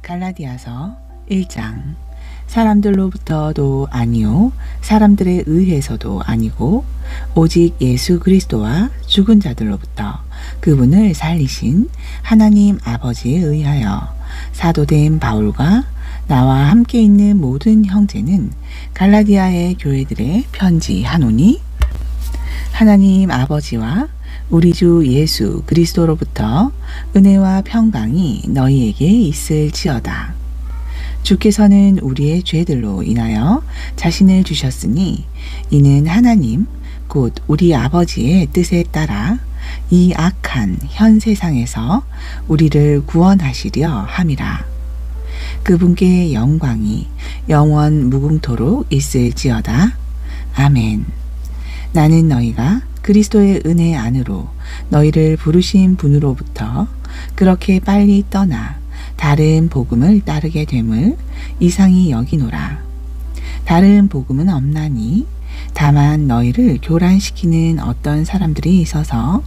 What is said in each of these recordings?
갈라디아서 1장. 사람들로부터도 아니요 사람들에 의해서도 아니고 오직 예수 그리스도와 죽은 자들로부터 그분을 살리신 하나님 아버지에 의하여 사도된 바울과 나와 함께 있는 모든 형제는 갈라디아의 교회들에 편지하노니, 하나님 아버지와 우리 주 예수 그리스도로부터 은혜와 평강이 너희에게 있을지어다. 주께서는 우리의 죄들로 인하여 자신을 주셨으니 이는 하나님 곧 우리 아버지의 뜻에 따라 이 악한 현 세상에서 우리를 구원하시려 함이라. 그분께 영광이 영원 무궁토록 있을지어다. 아멘. 나는 너희가 그리스도의 은혜 안으로 너희를 부르신 분으로부터 그렇게 빨리 떠나 다른 복음을 따르게 됨을 이상히 여기노라. 다른 복음은 없나니 다만 너희를 교란시키는 어떤 사람들이 있어서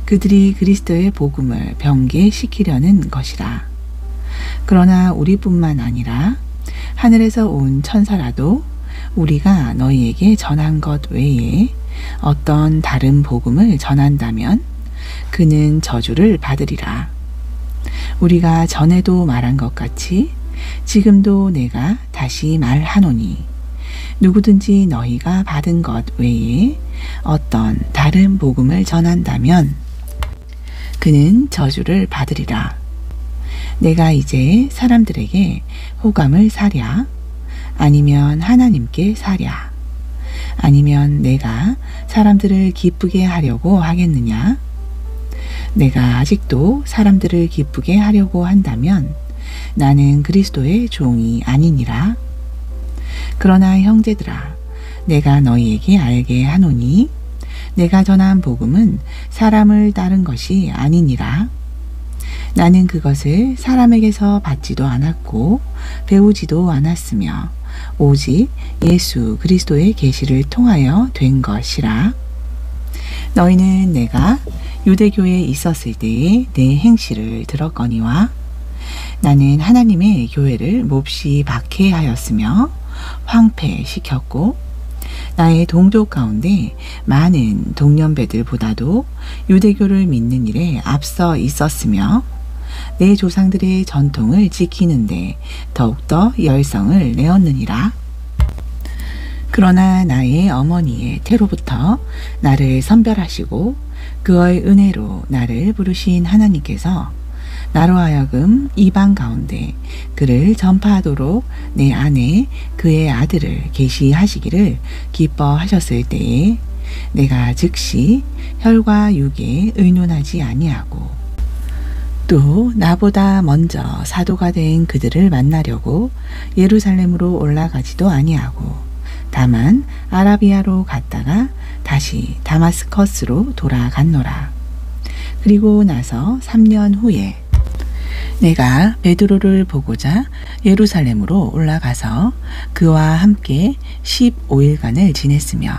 그들이 그리스도의 복음을 변개시키려는 것이라. 그러나 우리뿐만 아니라 하늘에서 온 천사라도 우리가 너희에게 전한 것 외에 어떤 다른 복음을 전한다면 그는 저주를 받으리라. 우리가 전에도 말한 것 같이 지금도 내가 다시 말하노니, 누구든지 너희가 받은 것 외에 어떤 다른 복음을 전한다면 그는 저주를 받으리라. 내가 이제 사람들에게 호감을 사랴? 아니면 하나님께 사랴? 아니면 내가 사람들을 기쁘게 하려고 하겠느냐? 내가 아직도 사람들을 기쁘게 하려고 한다면 나는 그리스도의 종이 아니니라. 그러나 형제들아, 내가 너희에게 알게 하노니 내가 전한 복음은 사람을 따른 것이 아니니라. 나는 그것을 사람에게서 받지도 않았고 배우지도 않았으며 오직 예수 그리스도의 계시를 통하여 된 것이라. 너희는 내가 유대교에 있었을 때의 내 행실을 들었거니와 나는 하나님의 교회를 몹시 박해하였으며 황폐시켰고 나의 동족 가운데 많은 동년배들보다도 유대교를 믿는 일에 앞서 있었으며 내 조상들의 전통을 지키는데 더욱더 열성을 내었느니라. 그러나 나의 어머니의 태로부터 나를 선별하시고 그의 은혜로 나를 부르신 하나님께서 나로 하여금 이방 가운데 그를 전파하도록 내 안에 그의 아들을 계시하시기를 기뻐하셨을 때에 내가 즉시 혈과 육에 의논하지 아니하고 또 나보다 먼저 사도가 된 그들을 만나려고 예루살렘으로 올라가지도 아니하고 다만 아라비아로 갔다가 다시 다마스커스로 돌아갔노라. 그리고 나서 3년 후에 내가 베드로를 보고자 예루살렘으로 올라가서 그와 함께 15일간을 지냈으며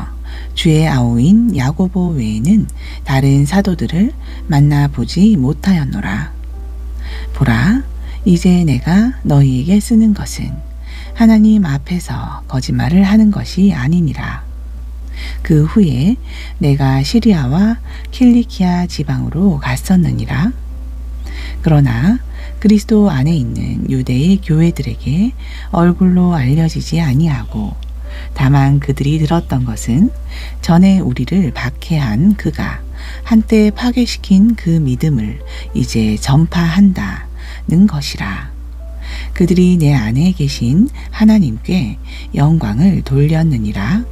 주의 아우인 야고보 외에는 다른 사도들을 만나보지 못하였노라. 보라, 이제 내가 너희에게 쓰는 것은 하나님 앞에서 거짓말을 하는 것이 아니니라. 그 후에 내가 시리아와 킬리키아 지방으로 갔었느니라. 그러나 그리스도 안에 있는 유대의 교회들에게 얼굴로 알려지지 아니하고 다만 그들이 들었던 것은 전에 우리를 박해한 그가 한때 파괴시킨 그 믿음을 이제 전파한다는 것이라. 그들이 내 안에 계신 하나님께 영광을 돌렸느니라.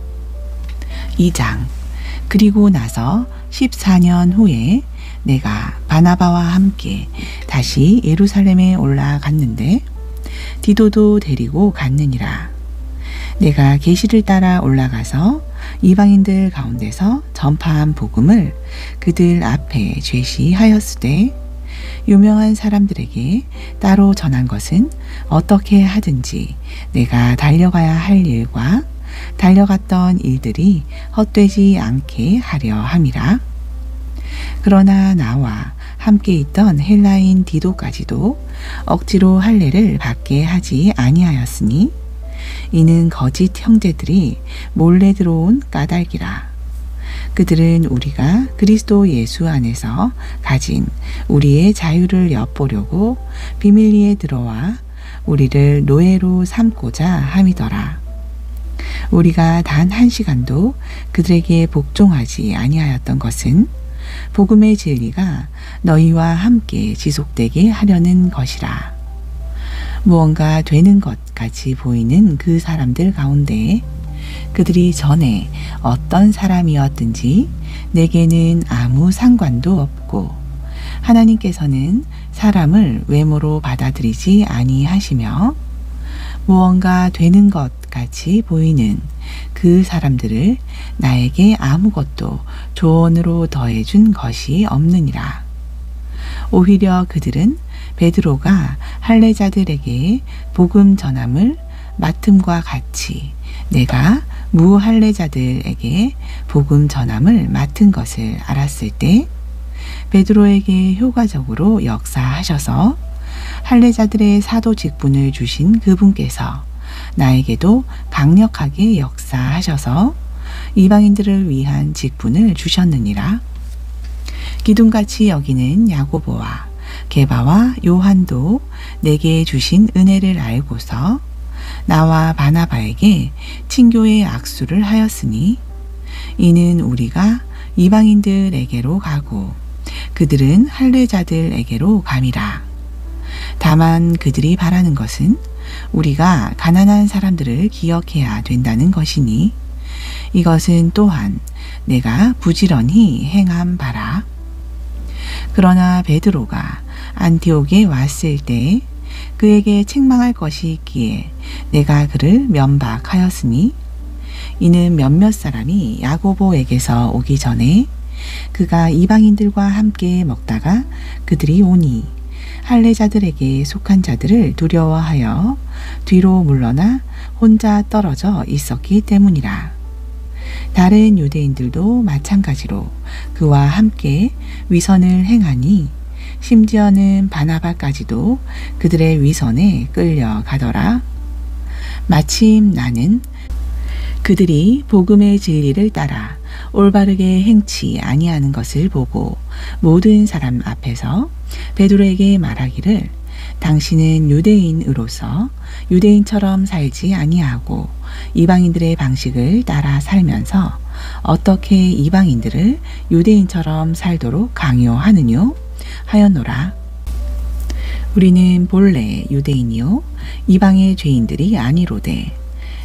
2장. 그리고 나서 14년 후에 내가 바나바와 함께 다시 예루살렘에 올라갔는데 디도도 데리고 갔느니라. 내가 계시를 따라 올라가서 이방인들 가운데서 전파한 복음을 그들 앞에 제시하였으되 유명한 사람들에게 따로 전한 것은 어떻게 하든지 내가 달려가야 할 일과 달려갔던 일들이 헛되지 않게 하려 함이라. 그러나 나와 함께 있던 헬라인 디도까지도 억지로 할례를 받게 하지 아니하였으니 이는 거짓 형제들이 몰래 들어온 까닭이라. 그들은 우리가 그리스도 예수 안에서 가진 우리의 자유를 엿보려고 비밀리에 들어와 우리를 노예로 삼고자 함이더라. 우리가 단 한 시간도 그들에게 복종하지 아니하였던 것은 복음의 진리가 너희와 함께 지속되게 하려는 것이라. 무언가 되는 것 같이 보이는 그 사람들 가운데 그들이 전에 어떤 사람이었든지 내게는 아무 상관도 없고 하나님께서는 사람을 외모로 받아들이지 아니하시며 무언가 되는 것 같이 보이는 그 사람들을 나에게 아무것도 조언으로 더해준 것이 없느니라. 오히려 그들은 베드로가 할례자들에게 복음 전함을 맡음과 같이 내가 무할례자들에게 복음 전함을 맡은 것을 알았을 때 베드로에게 효과적으로 역사하셔서 할례자들의 사도 직분을 주신 그분께서 나에게도 강력하게 역사하셔서 이방인들을 위한 직분을 주셨느니라. 기둥같이 여기는 야고보와 게바와 요한도 내게 주신 은혜를 알고서 나와 바나바에게 친교의 악수를 하였으니 이는 우리가 이방인들에게로 가고 그들은 할례자들에게로 감이라. 다만 그들이 바라는 것은 우리가 가난한 사람들을 기억해야 된다는 것이니 이것은 또한 내가 부지런히 행한 바라. 그러나 베드로가 안티옥에 왔을 때 그에게 책망할 것이 있기에 내가 그를 면박하였으니 이는 몇몇 사람이 야고보에게서 오기 전에 그가 이방인들과 함께 먹다가 그들이 오니 할례자들에게 속한 자들을 두려워하여 뒤로 물러나 혼자 떨어져 있었기 때문이라. 다른 유대인들도 마찬가지로 그와 함께 위선을 행하니 심지어는 바나바까지도 그들의 위선에 끌려가더라. 마침 나는 그들이 복음의 진리를 따라 올바르게 행치 아니하는 것을 보고 모든 사람 앞에서 베드로에게 말하기를 당신은 유대인으로서 유대인처럼 살지 아니하고 이방인들의 방식을 따라 살면서 어떻게 이방인들을 유대인처럼 살도록 강요하느뇨 하였노라. 우리는 본래 유대인이요 이방의 죄인들이 아니로되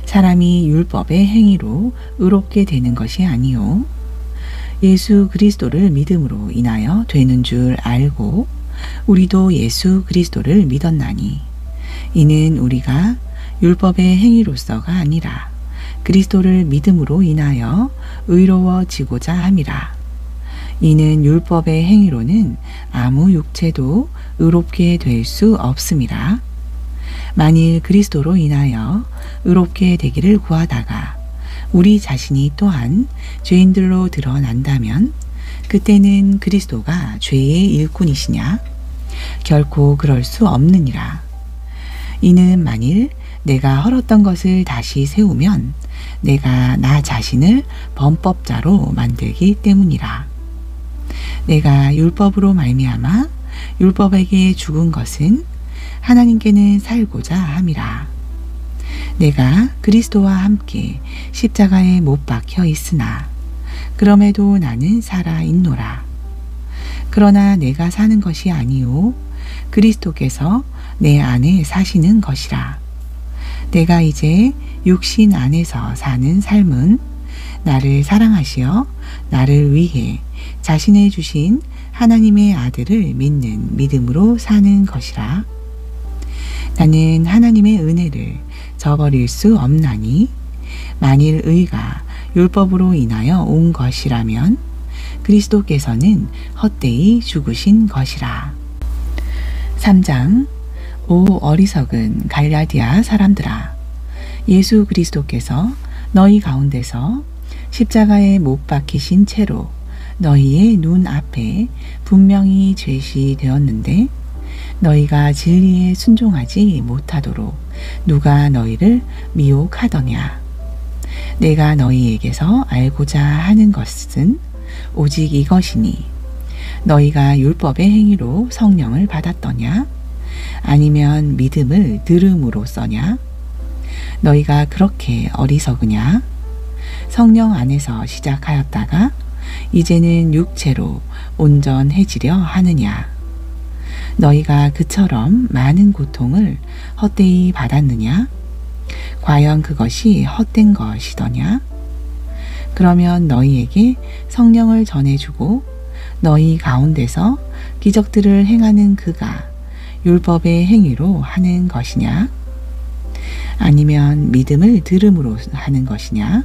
사람이 율법의 행위로 의롭게 되는 것이 아니요 예수 그리스도를 믿음으로 인하여 되는 줄 알고 우리도 예수 그리스도를 믿었나니 이는 우리가 율법의 행위로서가 아니라 그리스도를 믿음으로 인하여 의로워지고자 함이라. 이는 율법의 행위로는 아무 육체도 의롭게 될 수 없음이라. 만일 그리스도로 인하여 의롭게 되기를 구하다가 우리 자신이 또한 죄인들로 드러난다면 그때는 그리스도가 죄의 일꾼이시냐? 결코 그럴 수 없느니라. 이는 만일 내가 헐었던 것을 다시 세우면 내가 나 자신을 범법자로 만들기 때문이라. 내가 율법으로 말미암아 율법에게 죽은 것은 하나님께는 살고자 함이라. 내가 그리스도와 함께 십자가에 못 박혀 있으나 그럼에도 나는 살아 있노라. 그러나 내가 사는 것이 아니요 그리스도께서 내 안에 사시는 것이라. 내가 이제 육신 안에서 사는 삶은 나를 사랑하시어 나를 위해 자신을 주신 하나님의 아들을 믿는 믿음으로 사는 것이라. 나는 하나님의 은혜를 저버릴 수 없나니 만일 의가 율법으로 인하여 온 것이라면 그리스도께서는 헛되이 죽으신 것이라. 3장 오 어리석은 갈라디아 사람들아, 예수 그리스도께서 너희 가운데서 십자가에 못 박히신 채로 너희의 눈 앞에 분명히 제시되었는데 너희가 진리에 순종하지 못하도록 누가 너희를 미혹하더냐. 내가 너희에게서 알고자 하는 것은 오직 이것이니 너희가 율법의 행위로 성령을 받았더냐 아니면 믿음을 들음으로써냐. 너희가 그렇게 어리석으냐. 성령 안에서 시작하였다가 이제는 육체로 온전해지려 하느냐. 너희가 그처럼 많은 고통을 헛되이 받았느냐. 과연 그것이 헛된 것이더냐. 그러면 너희에게 성령을 전해주고 너희 가운데서 기적들을 행하는 그가 율법의 행위로 하는 것이냐 아니면 믿음을 들음으로 하는 것이냐.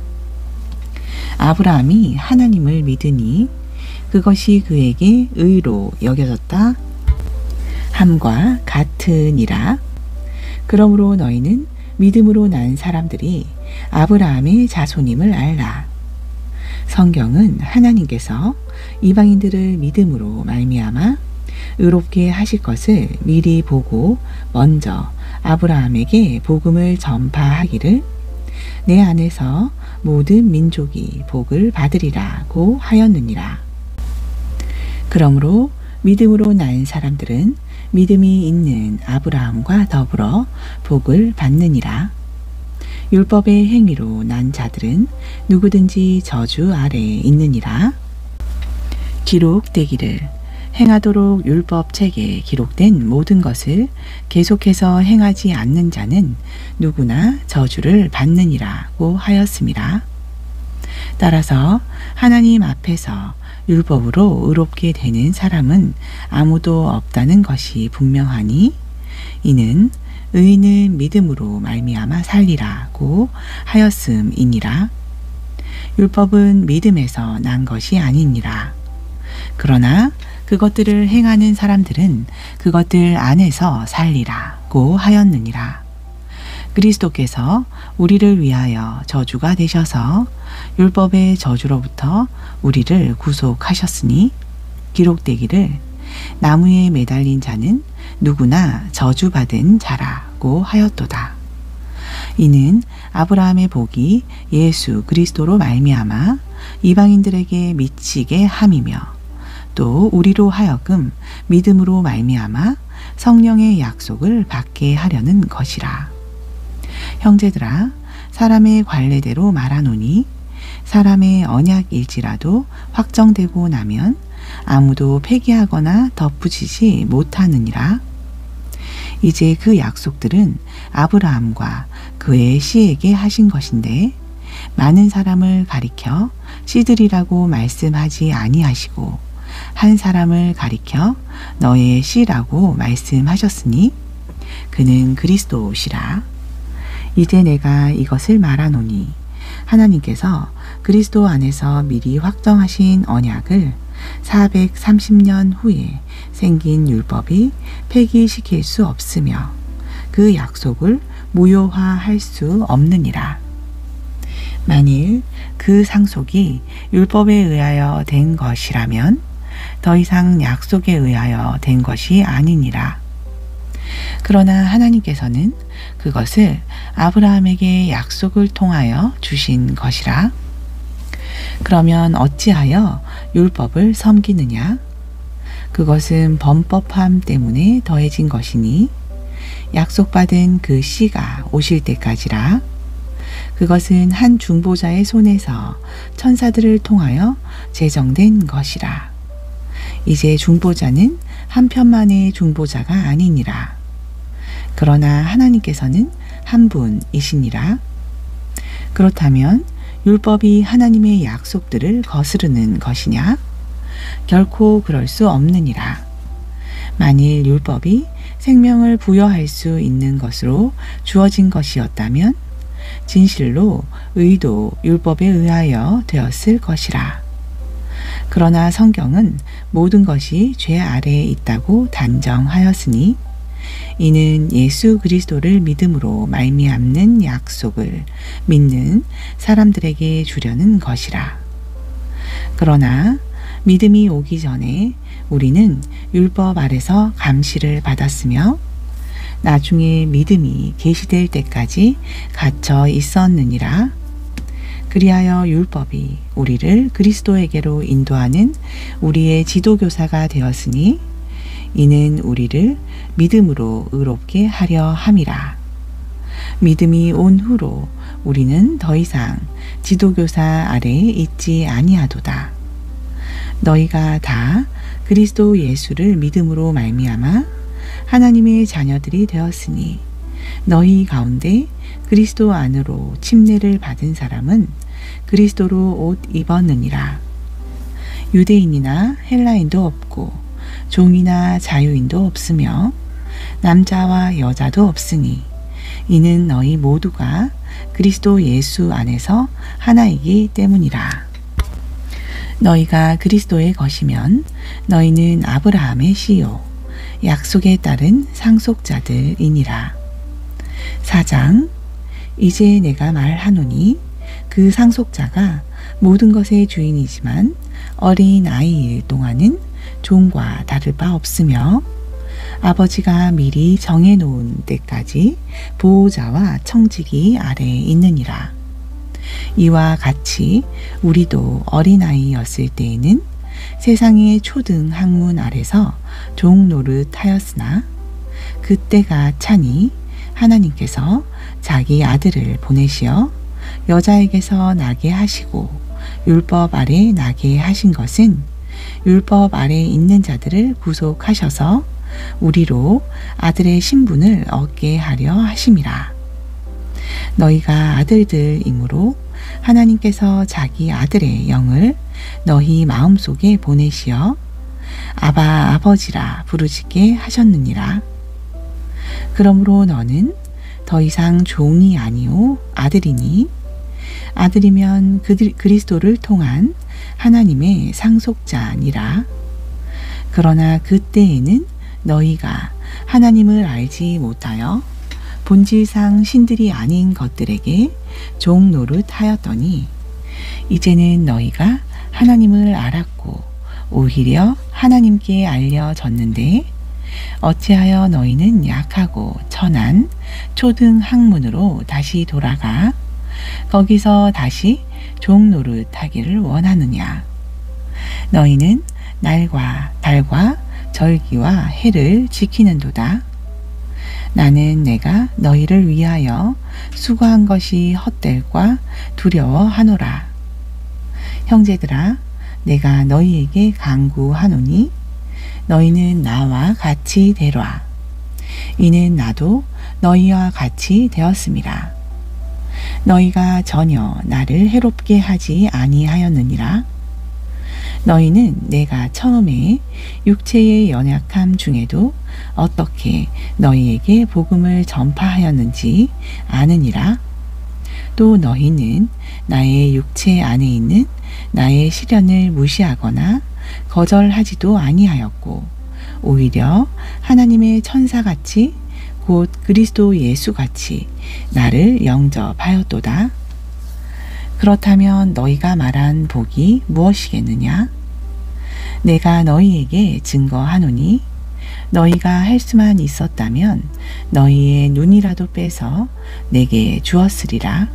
아브라함이 하나님을 믿으니 그것이 그에게 의로 여겨졌다 함과 같으니라. 그러므로 너희는 믿음으로 난 사람들이 아브라함의 자손임을 알라. 성경은 하나님께서 이방인들을 믿음으로 말미암아 의롭게 하실 것을 미리 보고 먼저 아브라함에게 복음을 전파하기를 내 안에서 모든 민족이 복을 받으리라고 하였느니라. 그러므로 믿음으로 난 사람들은 믿음이 있는 아브라함과 더불어 복을 받느니라. 율법의 행위로 난 자들은 누구든지 저주 아래에 있느니라. 기록되기를 행하도록 율법책에 기록된 모든 것을 계속해서 행하지 않는 자는 누구나 저주를 받느니라고 하였습니다. 따라서 하나님 앞에서 율법으로 의롭게 되는 사람은 아무도 없다는 것이 분명하니 이는 의인은 믿음으로 말미암아 살리라고 하였음이니라. 율법은 믿음에서 난 것이 아니니라. 그러나 그것들을 행하는 사람들은 그것들 안에서 살리라고 하였느니라. 그리스도께서 우리를 위하여 저주가 되셔서 율법의 저주로부터 우리를 구속하셨으니 기록되기를 나무에 매달린 자는 누구나 저주받은 자라고 하였도다. 이는 아브라함의 복이 예수 그리스도로 말미암아 이방인들에게 미치게 함이며 또 우리로 하여금 믿음으로 말미암아 성령의 약속을 받게 하려는 것이라. 형제들아, 사람의 관례대로 말하노니 사람의 언약일지라도 확정되고 나면 아무도 폐기하거나 덧붙이지 못하느니라. 이제 그 약속들은 아브라함과 그의 씨에게 하신 것인데 많은 사람을 가리켜 씨들이라고 말씀하지 아니하시고 한 사람을 가리켜 너의 씨라고 말씀하셨으니 그는 그리스도시라. 이제 내가 이것을 말하노니 하나님께서 그리스도 안에서 미리 확정하신 언약을 430년 후에 생긴 율법이 폐기시킬 수 없으며 그 약속을 무효화할 수 없느니라. 만일 그 상속이 율법에 의하여 된 것이라면 더 이상 약속에 의하여 된 것이 아니니라. 그러나 하나님께서는 그것을 아브라함에게 약속을 통하여 주신 것이라. 그러면 어찌하여 율법을 섬기느냐? 그것은 범법함 때문에 더해진 것이니 약속받은 그 씨가 오실 때까지라. 그것은 한 중보자의 손에서 천사들을 통하여 제정된 것이라. 이제 중보자는 한 편만의 중보자가 아니니라. 그러나 하나님께서는 한 분이시니라. 그렇다면 율법이 하나님의 약속들을 거스르는 것이냐? 결코 그럴 수 없느니라. 만일 율법이 생명을 부여할 수 있는 것으로 주어진 것이었다면 진실로 의도 율법에 의하여 되었을 것이라. 그러나 성경은 모든 것이 죄 아래에 있다고 단정하였으니 이는 예수 그리스도를 믿음으로 말미암는 약속을 믿는 사람들에게 주려는 것이라. 그러나 믿음이 오기 전에 우리는 율법 아래서 감시를 받았으며 나중에 믿음이 계시될 때까지 갇혀 있었느니라. 그리하여 율법이 우리를 그리스도에게로 인도하는 우리의 지도교사가 되었으니 이는 우리를 믿음으로 의롭게 하려 함이라. 믿음이 온 후로 우리는 더 이상 지도교사 아래에 있지 아니하도다. 너희가 다 그리스도 예수를 믿음으로 말미암아 하나님의 자녀들이 되었으니 너희 가운데 그리스도 안으로 침례를 받은 사람은 그리스도로 옷 입었느니라. 유대인이나 헬라인도 없고 종이나 자유인도 없으며 남자와 여자도 없으니 이는 너희 모두가 그리스도 예수 안에서 하나이기 때문이라. 너희가 그리스도의 것이면 너희는 아브라함의 씨요 약속에 따른 상속자들이니라. 4장. 이제 내가 말하노니 그 상속자가 모든 것의 주인이지만 어린 아이일 동안은 종과 다를 바 없으며 아버지가 미리 정해놓은 때까지 보호자와 청지기 아래에 있느니라. 이와 같이 우리도 어린아이였을 때에는 세상의 초등 학문 아래서 종 노릇하였으나 그때가 차니 하나님께서 자기 아들을 보내시어 여자에게서 나게 하시고 율법 아래 나게 하신 것은 율법 아래 있는 자들을 구속하셔서 우리로 아들의 신분을 얻게 하려 하심이라. 너희가 아들들이므로 하나님께서 자기 아들의 영을 너희 마음속에 보내시어 아바 아버지라 부르시게 하셨느니라. 그러므로 너는 더 이상 종이 아니오 아들이니 아들이면 그리스도를 통한 하나님의 상속자니라. 그러나 그때에는 너희가 하나님을 알지 못하여 본질상 신들이 아닌 것들에게 종 노릇하였더니 이제는 너희가 하나님을 알았고 오히려 하나님께 알려졌는데 어찌하여 너희는 약하고 천한 초등 학문으로 다시 돌아가 거기서 다시 종 노릇하기를 원하느냐. 너희는 날과 달과 절기와 해를 지키는도다. 나는 내가 너희를 위하여 수고한 것이 헛될과 두려워하노라. 형제들아, 내가 너희에게 간구하노니 너희는 나와 같이 되라. 이는 나도 너희와 같이 되었음이라. 너희가 전혀 나를 해롭게 하지 아니하였느니라. 너희는 내가 처음에 육체의 연약함 중에도 어떻게 너희에게 복음을 전파하였는지 아느니라. 또 너희는 나의 육체 안에 있는 나의 시련을 무시하거나 거절하지도 아니하였고 오히려 하나님의 천사같이 곧 그리스도 예수같이 나를 영접하였도다. 그렇다면 너희가 말한 복이 무엇이겠느냐? 내가 너희에게 증거하노니 너희가 할 수만 있었다면 너희의 눈이라도 빼서 내게 주었으리라.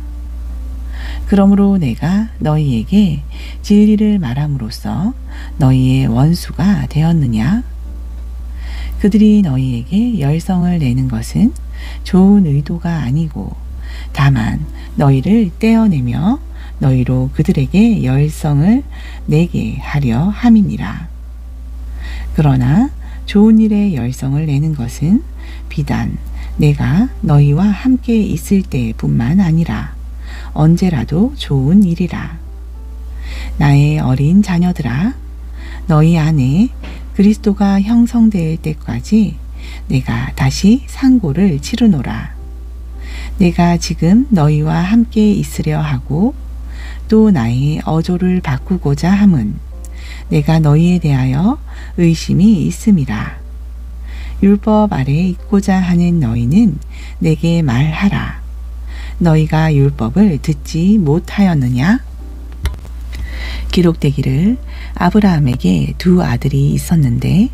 그러므로 내가 너희에게 진리를 말함으로써 너희의 원수가 되었느냐? 그들이 너희에게 열성을 내는 것은 좋은 의도가 아니고 다만 너희를 떼어내며 너희로 그들에게 열성을 내게 하려 함이니라. 그러나 좋은 일에 열성을 내는 것은 비단 내가 너희와 함께 있을 때뿐만 아니라 언제라도 좋은 일이라. 나의 어린 자녀들아, 너희 안에 그리스도가 형성될 때까지 내가 다시 상고를 치르노라. 내가 지금 너희와 함께 있으려 하고 또 나의 어조를 바꾸고자 함은 내가 너희에 대하여 의심이 있음이라. 율법 아래에 있고자 하는 너희는 내게 말하라. 너희가 율법을 듣지 못하였느냐? 기록되기를 아브라함에게 두 아들이 있었는데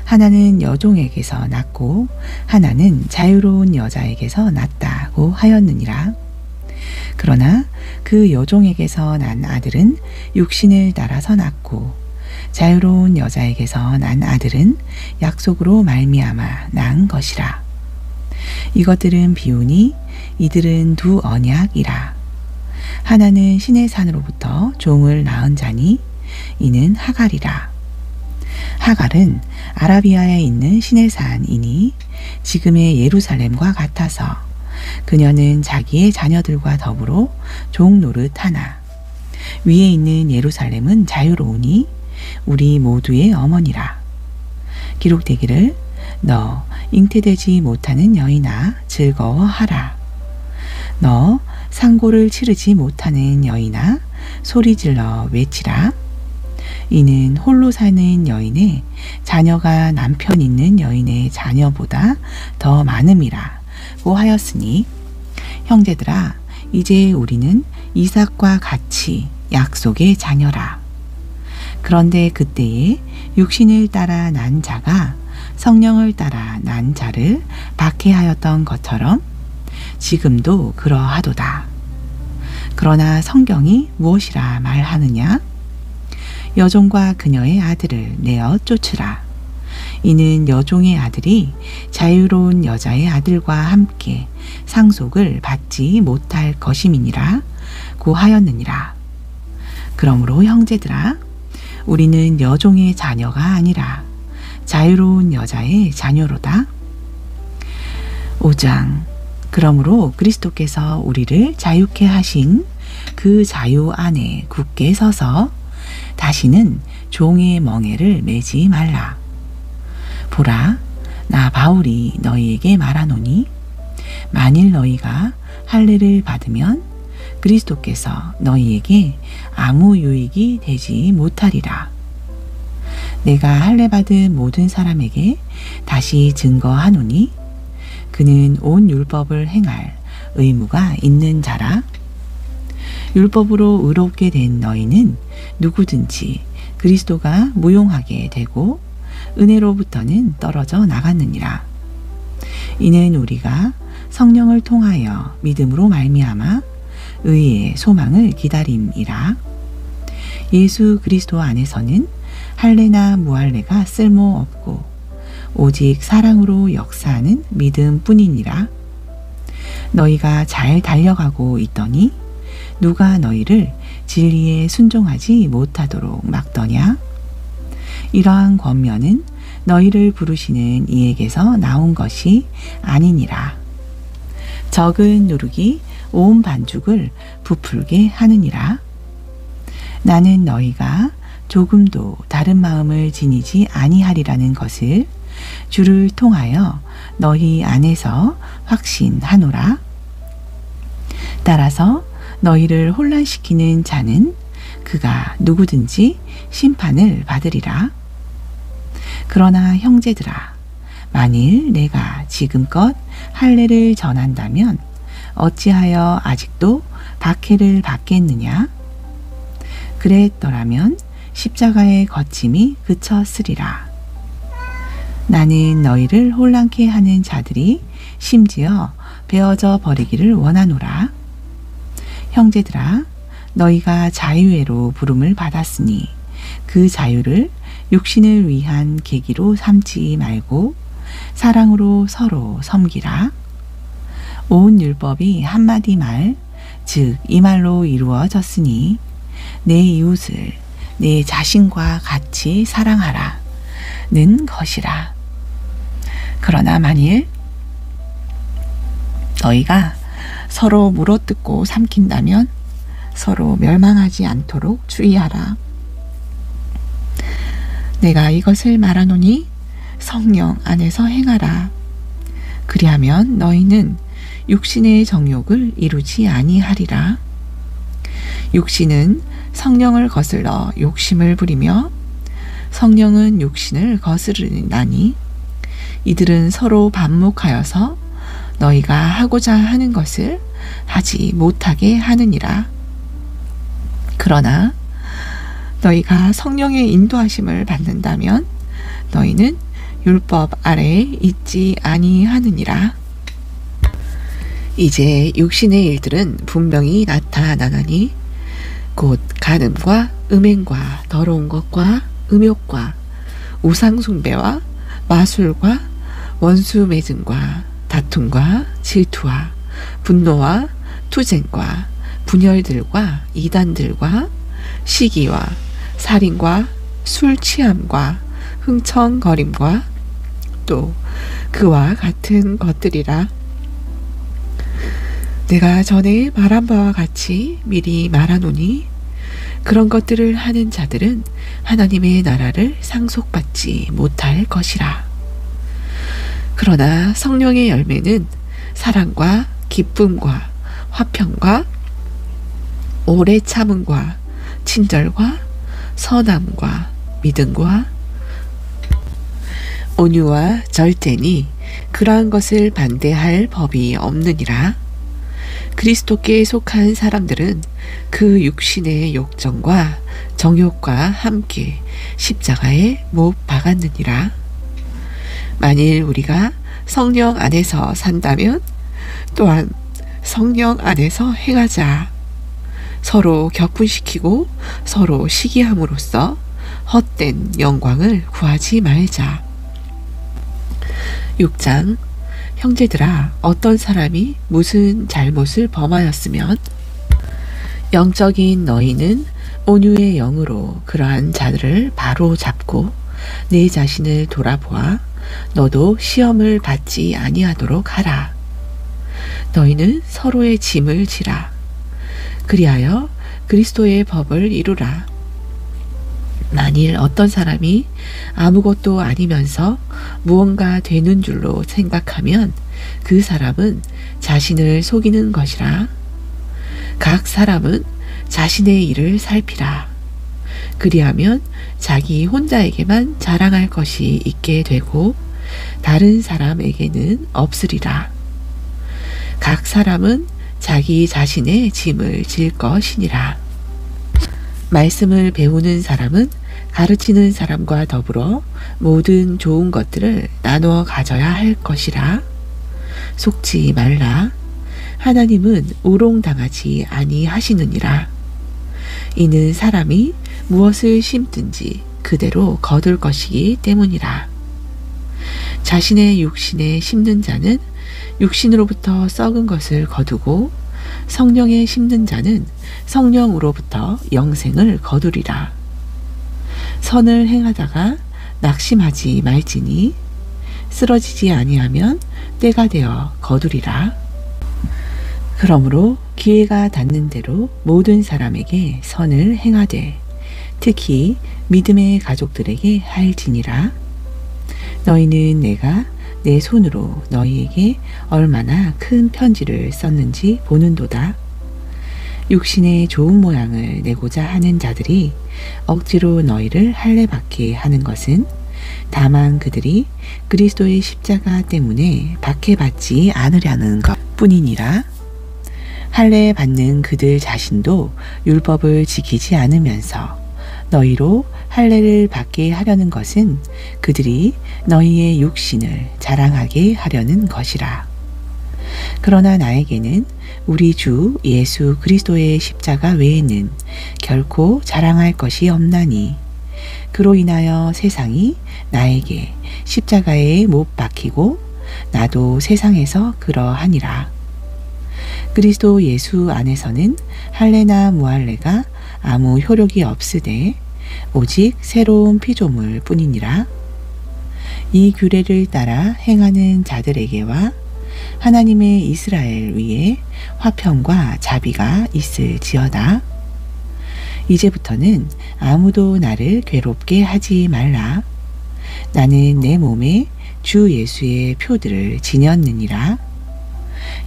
하나는 여종에게서 났고 하나는 자유로운 여자에게서 났다고 하였느니라. 그러나 그 여종에게서 난 아들은 육신을 따라서 났고 자유로운 여자에게서 난 아들은 약속으로 말미암아 낳은 것이라. 이것들은 비유니 이들은 두 언약이라. 하나는 신의 산으로부터 종을 낳은 자니 이는 하갈이라. 하갈은 아라비아에 있는 신의 산이니 지금의 예루살렘과 같아서 그녀는 자기의 자녀들과 더불어 종 노릇하나 위에 있는 예루살렘은 자유로우니 우리 모두의 어머니라. 기록되기를 너 잉태되지 못하는 여인아 즐거워하라. 너 상고를 치르지 못하는 여인아 소리질러 외치라. 이는 홀로 사는 여인의 자녀가 남편 있는 여인의 자녀보다 더 많음이라고 하였으니 형제들아 이제 우리는 이삭과 같이 약속의 자녀라. 그런데 그때에 육신을 따라 난 자가 성령을 따라 난 자를 박해하였던 것처럼 지금도 그러하도다. 그러나 성경이 무엇이라 말하느냐? 여종과 그녀의 아들을 내어 쫓으라. 이는 여종의 아들이 자유로운 여자의 아들과 함께 상속을 받지 못할 것임이니라 고 하였느니라. 그러므로 형제들아 우리는 여종의 자녀가 아니라 자유로운 여자의 자녀로다. 5장. 그러므로 그리스도께서 우리를 자유케 하신 그 자유 안에 굳게 서서 다시는 종의 멍에를 매지 말라. 보라, 나 바울이 너희에게 말하노니 만일 너희가 할례를 받으면 그리스도께서 너희에게 아무 유익이 되지 못하리라. 내가 할례 받은 모든 사람에게 다시 증거하노니 그는 온 율법을 행할 의무가 있는 자라. 율법으로 의롭게 된 너희는 누구든지 그리스도가 무용하게 되고 은혜로부터는 떨어져 나갔느니라. 이는 우리가 성령을 통하여 믿음으로 말미암아 의의 소망을 기다림이라. 예수 그리스도 안에서는 할례나 무할례가 쓸모없고 오직 사랑으로 역사하는 믿음뿐이니라. 너희가 잘 달려가고 있더니 누가 너희를 진리에 순종하지 못하도록 막더냐? 이러한 권면은 너희를 부르시는 이에게서 나온 것이 아니니라. 적은 누룩이 온 반죽을 부풀게 하느니라. 나는 너희가 조금도 다른 마음을 지니지 아니하리라는 것을 주를 통하여 너희 안에서 확신하노라. 따라서 너희를 혼란시키는 자는 그가 누구든지 심판을 받으리라. 그러나 형제들아, 만일 내가 지금껏 할례를 전한다면 어찌하여 아직도 박해를 받겠느냐? 그랬더라면 십자가의 거침이 그쳤으리라. 나는 너희를 혼란케 하는 자들이 심지어 베어져 버리기를 원하노라. 형제들아, 너희가 자유회로 부름을 받았으니 그 자유를 육신을 위한 계기로 삼지 말고 사랑으로 서로 섬기라. 온 율법이 한마디 말, 즉 이 말로 이루어졌으니 내 이웃을 내 자신과 같이 사랑하라 는 것이라. 그러나 만일 너희가 서로 물어뜯고 삼킨다면 서로 멸망하지 않도록 주의하라. 내가 이것을 말하노니 성령 안에서 행하라. 그리하면 너희는 육신의 정욕을 이루지 아니하리라. 육신은 성령을 거슬러 욕심을 부리며 성령은 육신을 거스르나니 이들은 서로 반목하여서 너희가 하고자 하는 것을 하지 못하게 하느니라. 그러나 너희가 성령의 인도하심을 받는다면 너희는 율법 아래에 있지 아니하느니라. 이제 육신의 일들은 분명히 나타나나니 곧 간음과 음행과 더러운 것과 음욕과 우상숭배와 마술과 원수 맺음과 다툼과 질투와 분노와 투쟁과 분열들과 이단들과 시기와 살인과 술 취함과 흥청거림과 또 그와 같은 것들이라. 내가 전에 말한 바와 같이 미리 말하노니 그런 것들을 하는 자들은 하나님의 나라를 상속받지 못할 것이라. 그러나 성령의 열매는 사랑과 기쁨과 화평과 오래 참음과 친절과 선함과 믿음과 온유와 절제니 그러한 것을 반대할 법이 없느니라. 그리스도께 속한 사람들은 그 육신의 욕정과 정욕과 함께 십자가에 못 박았느니라. 만일 우리가 성령 안에서 산다면 또한 성령 안에서 행하자. 서로 격분시키고 서로 시기함으로써 헛된 영광을 구하지 말자. 6장. 형제들아, 어떤 사람이 무슨 잘못을 범하였으면 영적인 너희는 온유의 영으로 그러한 자들을 바로 잡고 내 자신을 돌아보아 너도 시험을 받지 아니하도록 하라. 너희는 서로의 짐을 지라. 그리하여 그리스도의 법을 이루라. 만일 어떤 사람이 아무것도 아니면서 무언가 되는 줄로 생각하면 그 사람은 자신을 속이는 것이라. 각 사람은 자신의 일을 살피라. 그리하면 자기 혼자에게만 자랑할 것이 있게 되고 다른 사람에게는 없으리라. 각 사람은 자기 자신의 짐을 질 것이니라. 말씀을 배우는 사람은 가르치는 사람과 더불어 모든 좋은 것들을 나누어 가져야 할 것이라. 속지 말라. 하나님은 우롱당하지 아니하시느니라. 이는 사람이 무엇을 심든지 그대로 거둘 것이기 때문이라. 자신의 육신에 심는 자는 육신으로부터 썩은 것을 거두고 성령에 심는 자는 성령으로부터 영생을 거두리라. 선을 행하다가 낙심하지 말지니 쓰러지지 아니하면 때가 되어 거두리라. 그러므로 기회가 닿는 대로 모든 사람에게 선을 행하되 특히 믿음의 가족들에게 할지니라. 너희는 내가 내 손으로 너희에게 얼마나 큰 편지를 썼는지 보는도다. 육신의 좋은 모양을 내고자 하는 자들이 억지로 너희를 할례받게 하는 것은 다만 그들이 그리스도의 십자가 때문에 박해받지 않으려는 것 뿐이니라. 할례 받는 그들 자신도 율법을 지키지 않으면서 너희로 할례를 받게 하려는 것은 그들이 너희의 육신을 자랑하게 하려는 것이라. 그러나 나에게는 우리 주 예수 그리스도의 십자가 외에는 결코 자랑할 것이 없나니 그로 인하여 세상이 나에게 십자가에 못 박히고 나도 세상에서 그러하니라. 그리스도 예수 안에서는 할례나 무할례가 아무 효력이 없으되 오직 새로운 피조물 뿐이니라. 이 규례를 따라 행하는 자들에게와 하나님의 이스라엘 위에 화평과 자비가 있을지어다. 이제부터는 아무도 나를 괴롭게 하지 말라. 나는 내 몸에 주 예수의 표들을 지녔느니라.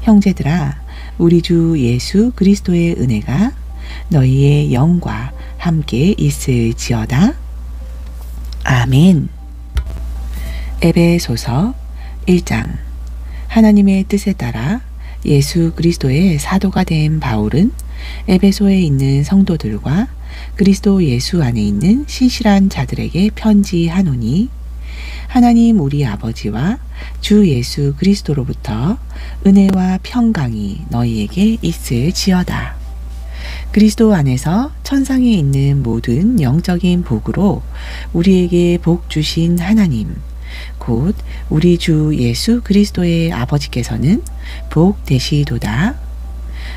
형제들아, 우리 주 예수 그리스도의 은혜가 너희의 영과 함께 있을지어다. 아멘. 에베소서 1장. 하나님의 뜻에 따라 예수 그리스도의 사도가 된 바울은 에베소에 있는 성도들과 그리스도 예수 안에 있는 신실한 자들에게 편지하노니 하나님 우리 아버지와 주 예수 그리스도로부터 은혜와 평강이 너희에게 있을지어다. 그리스도 안에서 천상에 있는 모든 영적인 복으로 우리에게 복 주신 하나님, 곧 우리 주 예수 그리스도의 아버지께서는 복 되시도다.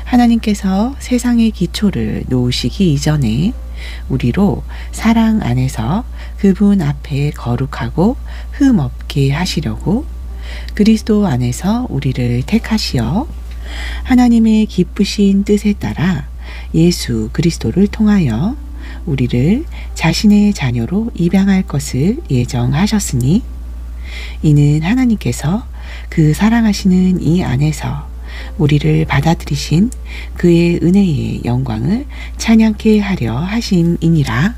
하나님께서 세상의 기초를 놓으시기 이전에 우리로 사랑 안에서 그분 앞에 거룩하고 흠 없게 하시려고 그리스도 안에서 우리를 택하시어 하나님의 기쁘신 뜻에 따라 예수 그리스도를 통하여 우리를 자신의 자녀로 입양할 것을 예정하셨으니 이는 하나님께서 그 사랑하시는 이 안에서 우리를 받아들이신 그의 은혜의 영광을 찬양케 하려 하심이니라.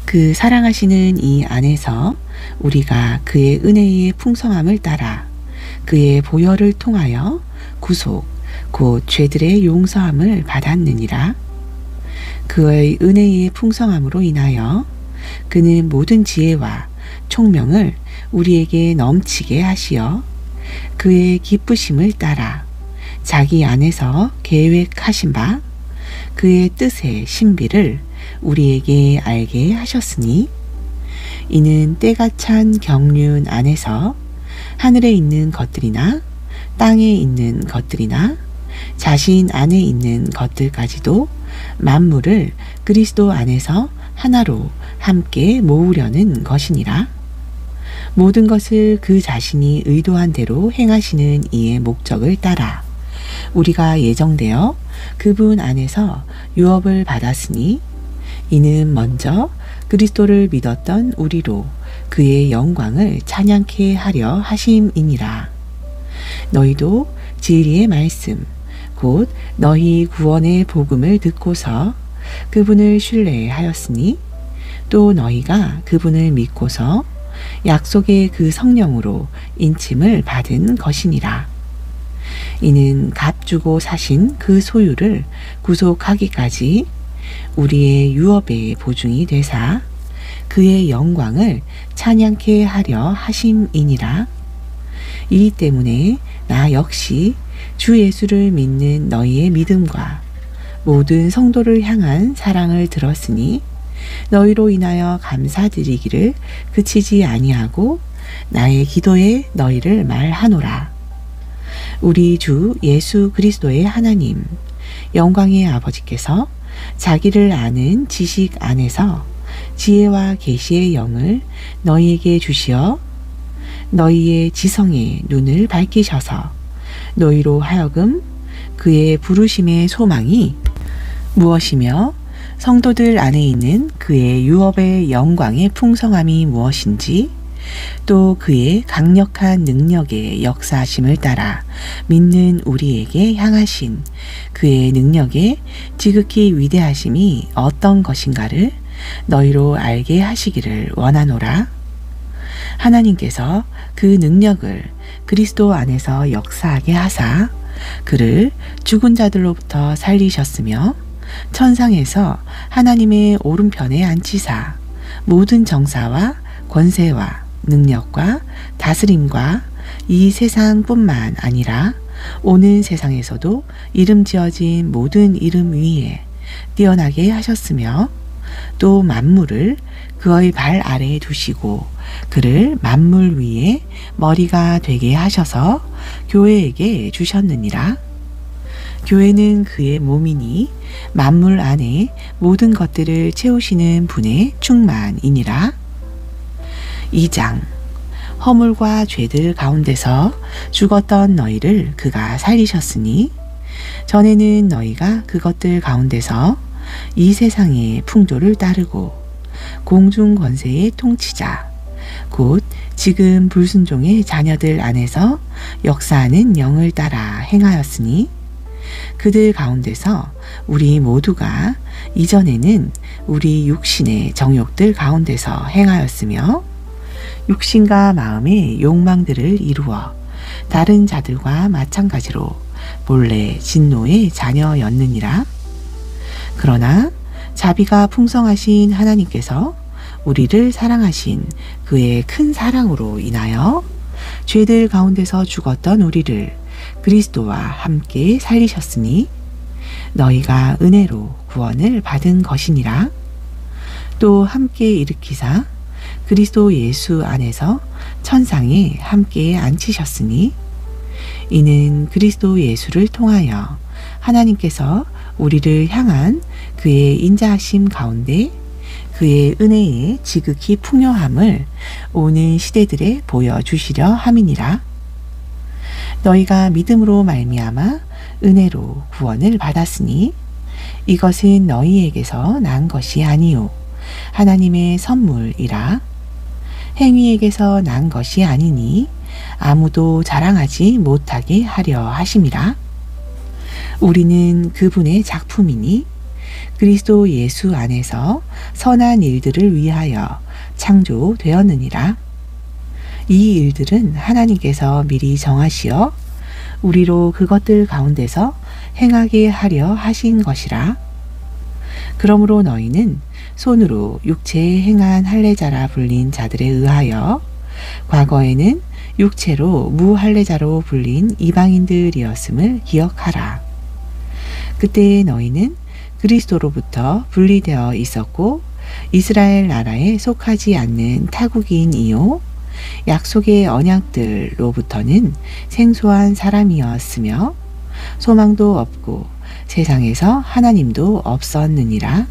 그 사랑하시는 이 안에서 우리가 그의 은혜의 풍성함을 따라 그의 보혈을 통하여 구속 곧 죄들의 용서함을 받았느니라. 그의 은혜의 풍성함으로 인하여 그는 모든 지혜와 총명을 우리에게 넘치게 하시어 그의 기쁘심을 따라 자기 안에서 계획하신 바 그의 뜻의 신비를 우리에게 알게 하셨으니 이는 때가 찬 경륜 안에서 하늘에 있는 것들이나 땅에 있는 것들이나 자신 안에 있는 것들까지도 만물을 그리스도 안에서 하나로 함께 모으려는 것이니라. 모든 것을 그 자신이 의도한 대로 행하시는 이의 목적을 따라 우리가 예정되어 그분 안에서 유업을 받았으니 이는 먼저 그리스도를 믿었던 우리로 그의 영광을 찬양케 하려 하심이니라. 너희도 진리의 말씀 곧 너희 구원의 복음을 듣고서 그분을 신뢰하였으니 또 너희가 그분을 믿고서 약속의 그 성령으로 인침을 받은 것이니라. 이는 값 주고 사신 그 소유를 구속하기까지 우리의 유업의 보증이 되사 그의 영광을 찬양케 하려 하심이니라. 이 때문에 나 역시 주 예수를 믿는 너희의 믿음과 모든 성도를 향한 사랑을 들었으니 너희로 인하여 감사드리기를 그치지 아니하고 나의 기도에 너희를 말하노라. 우리 주 예수 그리스도의 하나님 영광의 아버지께서 자기를 아는 지식 안에서 지혜와 계시의 영을 너희에게 주시어 너희의 지성의 눈을 밝히셔서 너희로 하여금 그의 부르심의 소망이 무엇이며 성도들 안에 있는 그의 유업의 영광의 풍성함이 무엇인지 또 그의 강력한 능력의 역사하심을 따라 믿는 우리에게 향하신 그의 능력의 지극히 위대하심이 어떤 것인가를 너희로 알게 하시기를 원하노라. 하나님께서 그 능력을 그리스도 안에서 역사하게 하사 그를 죽은 자들로부터 살리셨으며 천상에서 하나님의 오른편에 앉히사 모든 정사와 권세와 능력과 다스림과 이 세상뿐만 아니라 오는 세상에서도 이름 지어진 모든 이름 위에 뛰어나게 하셨으며 또 만물을 그의 발 아래에 두시고 그를 만물 위에 머리가 되게 하셔서 교회에게 주셨느니라. 교회는 그의 몸이니 만물 안에 모든 것들을 채우시는 분의 충만이니라. 2장 허물과 죄들 가운데서 죽었던 너희를 그가 살리셨으니 전에는 너희가 그것들 가운데서 이 세상의 풍조를 따르고 공중 권세의 통치자 곧 지금 불순종의 자녀들 안에서 역사하는 영을 따라 행하였으니 그들 가운데서 우리 모두가 이전에는 우리 육신의 정욕들 가운데서 행하였으며 육신과 마음의 욕망들을 이루어 다른 자들과 마찬가지로 본래 진노의 자녀였느니라. 그러나 자비가 풍성하신 하나님께서 우리를 사랑하신 그의 큰 사랑으로 인하여 죄들 가운데서 죽었던 우리를 그리스도와 함께 살리셨으니 너희가 은혜로 구원을 받은 것이니라. 또 함께 일으키사 그리스도 예수 안에서 천상에 함께 앉히셨으니 이는 그리스도 예수를 통하여 하나님께서 우리를 향한 그의 인자하심 가운데 그의 은혜의 지극히 풍요함을 오는 시대들에 보여주시려 함이니라. 너희가 믿음으로 말미암아 은혜로 구원을 받았으니 이것은 너희에게서 난 것이 아니요 하나님의 선물이라. 행위에게서 난 것이 아니니 아무도 자랑하지 못하게 하려 하심이라. 우리는 그분의 작품이니 그리스도 예수 안에서 선한 일들을 위하여 창조되었느니라. 이 일들은 하나님께서 미리 정하시어 우리로 그것들 가운데서 행하게 하려 하신 것이라. 그러므로 너희는 손으로 육체에 행한 할례자라 불린 자들에 의하여 과거에는 육체로 무할례자로 불린 이방인들이었음을 기억하라. 그때의 너희는 그리스도로부터 분리되어 있었고 이스라엘 나라에 속하지 않는 타국인이요 약속의 언약들로부터는 생소한 사람이었으며 소망도 없고 세상에서 하나님도 없었느니라.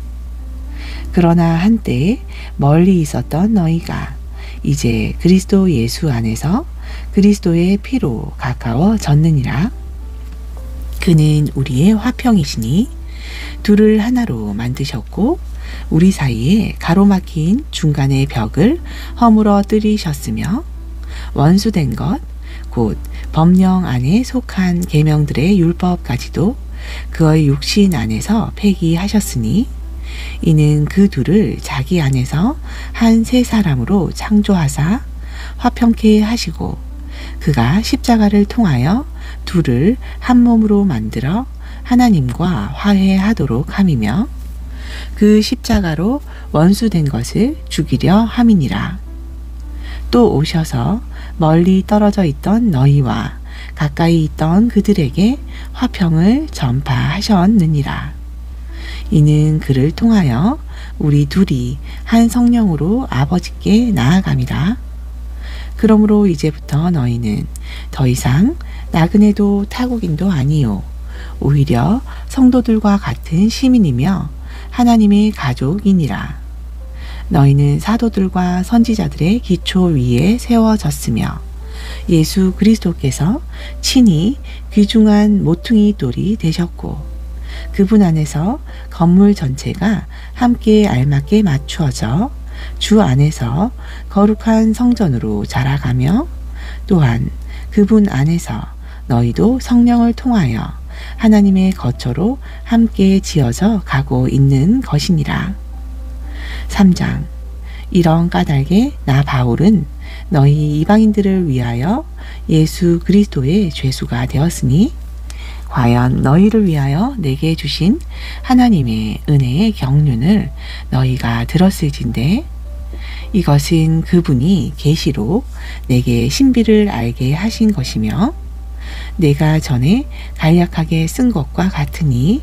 그러나 한때 멀리 있었던 너희가 이제 그리스도 예수 안에서 그리스도의 피로 가까워졌느니라. 그는 우리의 화평이시니 둘을 하나로 만드셨고 우리 사이에 가로막힌 중간의 벽을 허물어뜨리셨으며 원수된 것 곧 법령 안에 속한 계명들의 율법까지도 그의 육신 안에서 폐기하셨으니 이는 그 둘을 자기 안에서 한 세 사람으로 창조하사 화평케 하시고 그가 십자가를 통하여 둘을 한 몸으로 만들어 하나님과 화해하도록 함이며 그 십자가로 원수된 것을 죽이려 함이니라. 또 오셔서 멀리 떨어져 있던 너희와 가까이 있던 그들에게 화평을 전파하셨느니라. 이는 그를 통하여 우리 둘이 한 성령으로 아버지께 나아감이라. 그러므로 이제부터 너희는 더 이상 나그네도 타국인도 아니요 오히려 성도들과 같은 시민이며 하나님의 가족이니라. 너희는 사도들과 선지자들의 기초 위에 세워졌으며 예수 그리스도께서 친히 귀중한 모퉁이 돌이 되셨고 그분 안에서 건물 전체가 함께 알맞게 맞추어져 주 안에서 거룩한 성전으로 자라가며 또한 그분 안에서 너희도 성령을 통하여 하나님의 거처로 함께 지어져 가고 있는 것이니라. 3장. 이런 까닭에 나 바울은 너희 이방인들을 위하여 예수 그리스도의 죄수가 되었으니 과연 너희를 위하여 내게 주신 하나님의 은혜의 경륜을 너희가 들었을진데 이것은 그분이 계시로 내게 신비를 알게 하신 것이며 내가 전에 간략하게 쓴 것과 같으니